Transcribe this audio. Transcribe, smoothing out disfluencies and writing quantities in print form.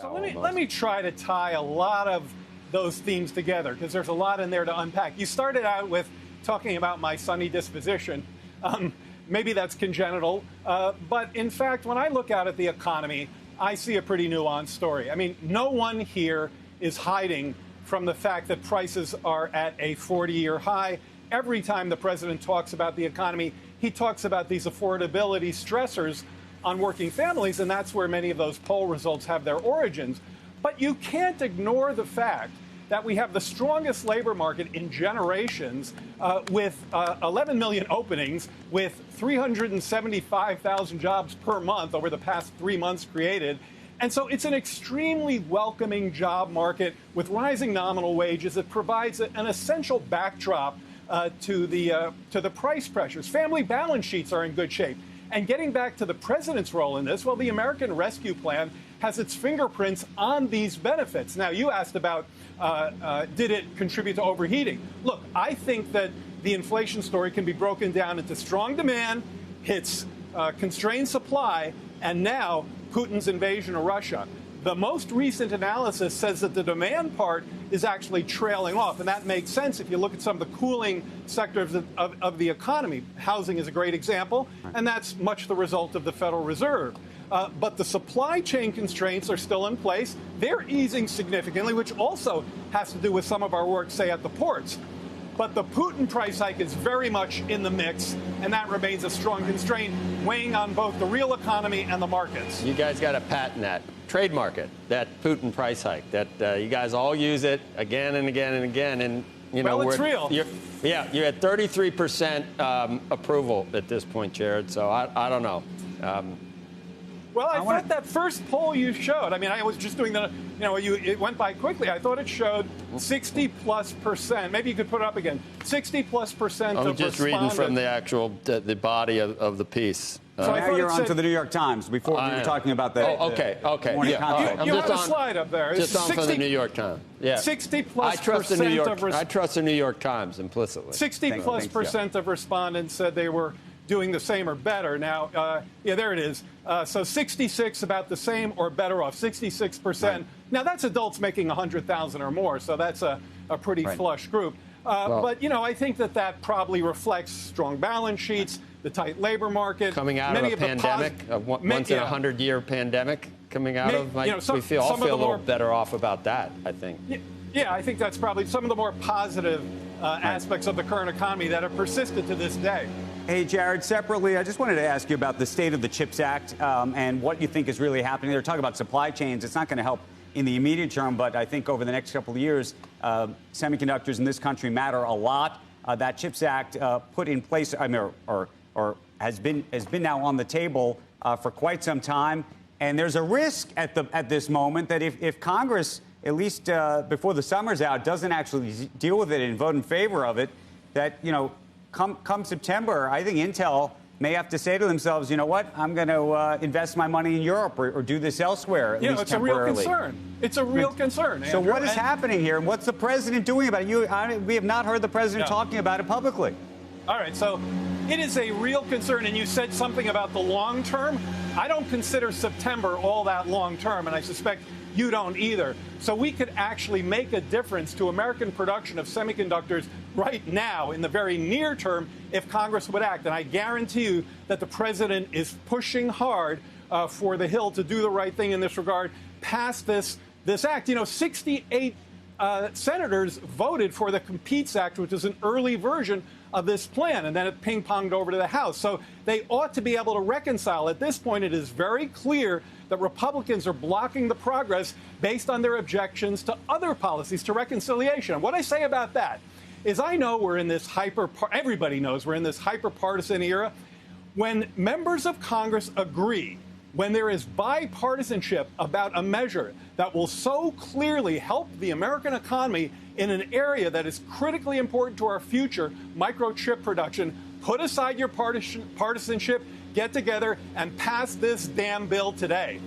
So let me try to tie a lot of those themes together, because there's a lot in there to unpack. You started out with talking about my sunny disposition. Maybe that's congenital. But in fact, when I look out at the economy, I see a pretty nuanced story. I mean, no one here is hiding from the fact that prices are at a 40-year high. Every time the president talks about the economy, he talks about these affordability stressors on working families, and that's where many of those poll results have their origins. But you can't ignore the fact that we have the strongest labor market in generations, with 11 million openings, with 375,000 jobs per month over the past 3 months created. And so it's an extremely welcoming job market with rising nominal wages. It provides an essential backdrop to the price pressures. Family balance sheets are in good shape. And getting back to the president's role in this, well, the American Rescue Plan has its fingerprints on these benefits. Now, you asked about did it contribute to overheating? Look, I think that the inflation story can be broken down into strong demand, hits constrained supply, and now Putin's invasion of Russia. The most recent analysis says that the demand part is actually trailing off, and that makes sense if you look at some of the cooling sectors of the economy. Housing is a great example, and that's much the result of the Federal Reserve. But the supply chain constraints are still in place. They're easing significantly, which also has to do with some of our work, say, at the ports. But the Putin price hike is very much in the mix, and that remains a strong constraint, weighing on both the real economy and the markets. You guys got to patent that, trademark it, that Putin price hike, that you guys all use it again and again and again. And, you know, well, it's real. You're at 33% approval at this point, Jared, so I don't know. Well, I thought that first poll you showed, I mean, I was just doing it went by quickly. I thought it showed 60+%. Maybe you could put it up again. 60+% I'm of just reading from the actual, the body of the piece. So now you're on to the New York Times. Before we were talking about the okay. Yeah, you have a slide up there. Just on from the New York Times. Yeah. 60+% I trust the New York Times implicitly. 60+% of respondents said they were doing the same or better. Now, yeah, there it is. So 66 about the same or better off, 66%. Right. Now, that's adults making $100,000 or more, so that's a pretty flush group. But, you know, I think that probably reflects strong balance sheets, the tight labor market. Coming out of a pandemic, a once in a 100-year pandemic coming out of, we feel a little better off about that, I think. Yeah, I think that's probably some of the more positive aspects of the current economy that have persisted to this day. Hey, Jared, separately, I just wanted to ask you about the state of the CHIPS Act and what you think is really happening. They're talking about supply chains. It's not going to help in the immediate term, but I think over the next couple of years, semiconductors in this country matter a lot. That CHIPS Act put in place, or has been now on the table for quite some time. And there's a risk at this moment that if Congress, at least before the summer's out, doesn't actually deal with it and vote in favor of it, that, you know, come September, I think Intel may have to say to themselves, you know what, I'm going to invest my money in Europe or do this elsewhere, at least temporarily. It's a real concern. It's a real concern, Andrew. So what is happening here, and what's the president doing about it? We have not heard the president talking about it publicly. All right, so it is a real concern, and you said something about the long term. I don't consider September all that long term, and I suspect you don't either. So we could actually make a difference to American production of semiconductors right now in the very near term if Congress would act. And I guarantee you that the president is pushing hard for the Hill to do the right thing in this regard, pass this act. You know, 68 senators voted for the Competes Act, which is an early version of this plan, and then it ping-ponged over to the House. So they ought to be able to reconcile. At this point, it is very clear that Republicans are blocking the progress based on their objections to other policies, to reconciliation. And what I say about that is I know we're in this everybody knows we're in this hyper-partisan era. When members of Congress agree, when there is bipartisanship about a measure that will so clearly help the American economy in an area that is critically important to our future, microchip production, put aside your partisanship, get together, and pass this damn bill today.